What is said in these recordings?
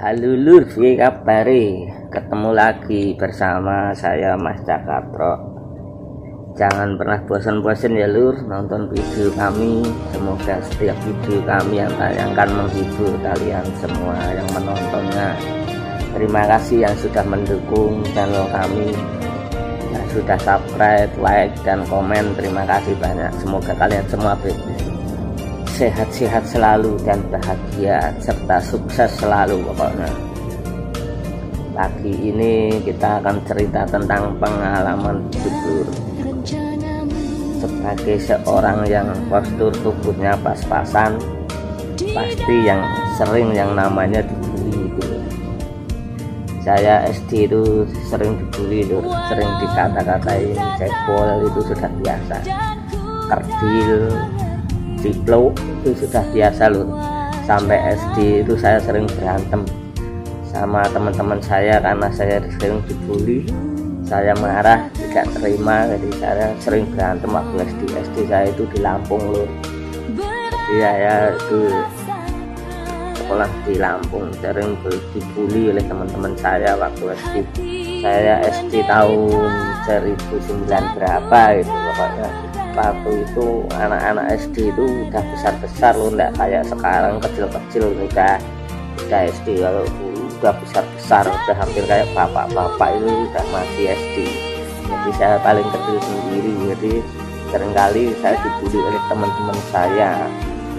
Halo lur, piye kabare? Ketemu lagi bersama saya Mas Cakatro. Jangan pernah bosan-bosan ya lur nonton video kami. Semoga setiap video kami yang tayangkan menghibur kalian semua yang menontonnya. Terima kasih yang sudah mendukung channel kami, yang sudah subscribe, like, dan komen. Terima kasih banyak. Semoga kalian semua sehat-sehat selalu dan bahagia serta sukses selalu pokoknya. Pagi ini kita akan cerita tentang pengalaman hidup. Sebagai seorang yang postur tubuhnya pas-pasan, pasti yang sering yang namanya dibully itu. Saya SD itu sering dibully lur, sering dikata-katain cebol, itu sudah biasa. Kerdil, ciplo itu sudah biasa loh. Sampai SD itu saya sering berantem sama teman-teman saya karena saya sering dibully. Saya marah, tidak terima, jadi saya sering berantem waktu SD saya itu di Lampung loh. Jadi saya itu sekolah di Lampung, sering dibully oleh teman-teman saya waktu SD. Saya SD tahun 2009 berapa gitu pokoknya. Waktu itu anak-anak SD itu udah besar-besar loh, enggak kayak sekarang kecil-kecil. Udah SD, kalau dulu udah besar-besar, udah hampir kayak bapak-bapak itu udah masih SD. Jadi saya paling kecil sendiri, jadi seringkali saya dibully oleh teman-teman saya.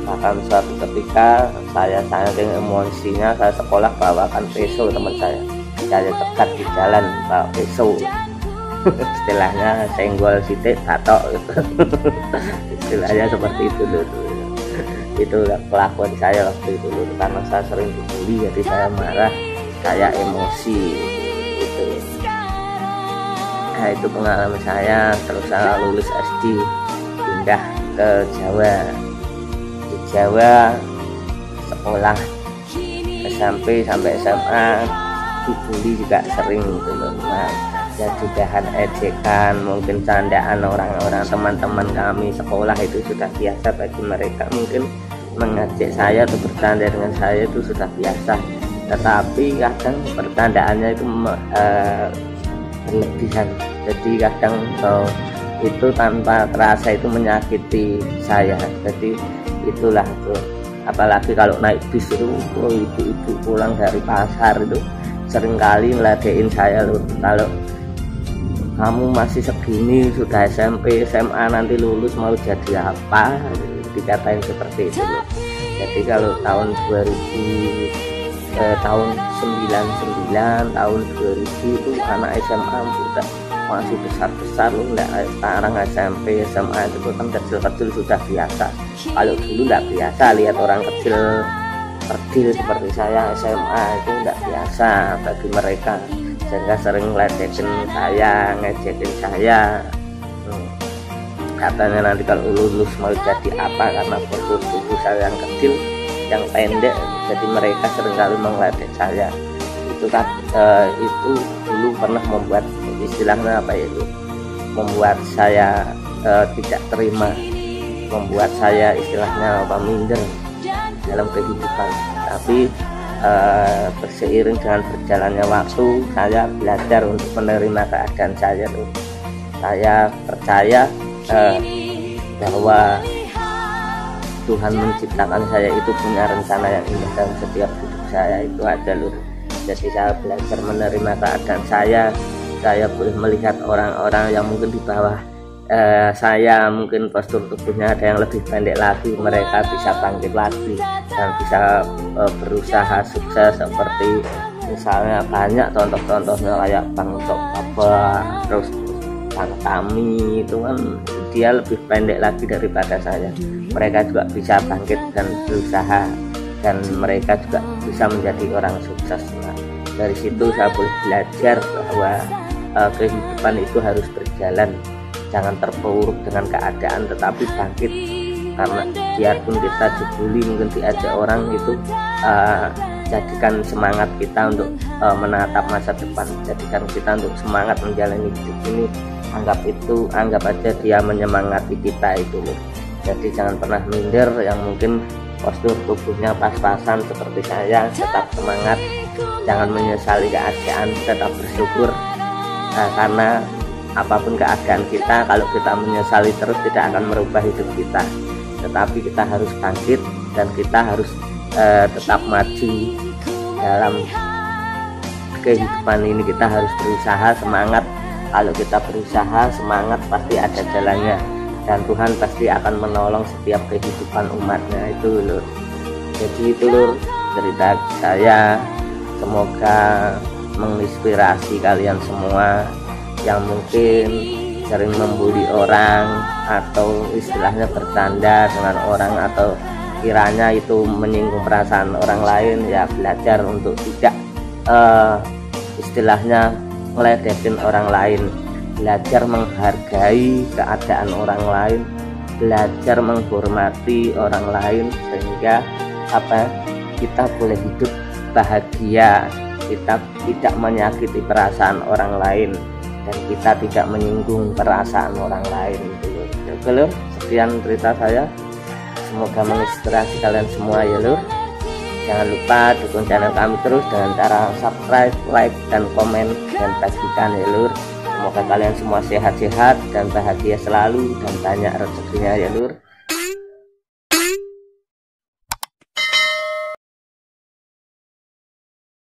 Bahkan suatu ketika saya saking emosinya, saya sekolah bawakan pisau teman saya cekat di jalan bawa pisau. Istilahnya senggol sitik tatok gitu. Istilahnya seperti itu dulu. Itu kelakuan saya waktu itu dulu, karena saya sering dibully, jadi saya marah, saya emosi gitu. Nah itu pengalaman saya. Terus saya lulus SD, pindah ke Jawa. Di Jawa sekolah SMP sampai SMA dibully juga sering gitu loh. Ya judahan, ejekan, mungkin candaan orang-orang teman-teman kami sekolah itu sudah biasa bagi mereka. Mungkin mengejek saya atau bercanda dengan saya itu sudah biasa, tetapi kadang bercandaannya itu berlebihan. Jadi kadang itu tanpa terasa itu menyakiti saya. Jadi itulah tuh, apalagi kalau naik bis itu, ibu-ibu pulang dari pasar itu seringkali ngeladein saya loh. Kalau kamu masih segini, sudah SMP, SMA, nanti lulus mau jadi apa, dikatain seperti itu loh. Jadi kalau tahun 2000, tahun 99, tahun 2000 itu anak SMA udah masih besar-besar loh. Enggak sekarang SMP, SMA itu kan kecil-kecil sudah biasa. Kalau dulu enggak biasa lihat orang kecil seperti saya SMA itu enggak biasa bagi mereka, sehingga sering ngeledekin saya, ngejekin saya. Katanya nanti kalau lulus mau jadi apa, karena postur tubuh saya yang kecil, yang pendek, jadi mereka seringkali mengledek saya. Itu kan itu dulu pernah membuat istilahnya apa itu, membuat saya tidak terima, membuat saya istilahnya apa, minder dalam kehidupan. Tapi berseiring dengan berjalannya waktu, saya belajar untuk menerima keadaan saya tuh. Saya percaya bahwa Tuhan menciptakan saya itu punya rencana yang indah dalam setiap hidup saya itu aja loh. Jadi saya belajar menerima keadaan saya. Saya boleh melihat orang-orang yang mungkin di bawah saya, mungkin postur tubuhnya ada yang lebih pendek lagi, mereka bisa bangkit lagi dan bisa berusaha sukses. Seperti misalnya banyak contoh-contohnya kayak Bang Tok, terus Bang Tami, itu kan dia lebih pendek lagi daripada saya. Mereka juga bisa bangkit dan berusaha, dan mereka juga bisa menjadi orang sukses. Nah, dari situ saya boleh belajar bahwa kehidupan itu harus berjalan. Jangan terpuruk dengan keadaan, tetapi bangkit. Karena biarpun kita dibully, mungkin diajak orang itu, jadikan semangat kita untuk menatap masa depan. Jadikan kita untuk semangat menjalani hidup ini. Anggap aja dia menyemangati kita itu loh. Jadi jangan pernah minder. Yang mungkin postur tubuhnya pas-pasan seperti saya, tetap semangat, jangan menyesali keadaan, tetap bersyukur. Nah, karena apapun keadaan kita, kalau kita menyesali terus tidak akan merubah hidup kita, tetapi kita harus bangkit dan kita harus tetap maju dalam kehidupan ini. Kita harus berusaha, semangat. Kalau kita berusaha semangat pasti ada jalannya, dan Tuhan pasti akan menolong setiap kehidupan umatnya. Itu Lur. Jadi itu Lur cerita saya, semoga menginspirasi kalian semua yang mungkin sering membuli orang atau istilahnya bercanda dengan orang atau kiranya itu menyinggung perasaan orang lain. Ya belajar untuk tidak istilahnya ngeledekin orang lain, belajar menghargai keadaan orang lain, belajar menghormati orang lain, sehingga kita boleh hidup bahagia, kita tidak menyakiti perasaan orang lain, dan kita tidak menyinggung perasaan orang lain. Oke Lur, sekian cerita saya, semoga menginspirasi kalian semua ya Lur. Jangan lupa dukung channel kami terus dengan cara subscribe, like, dan komen, dan bagikan ya Lur. Semoga kalian semua sehat-sehat dan bahagia selalu, dan banyak rezekinya ya Lur.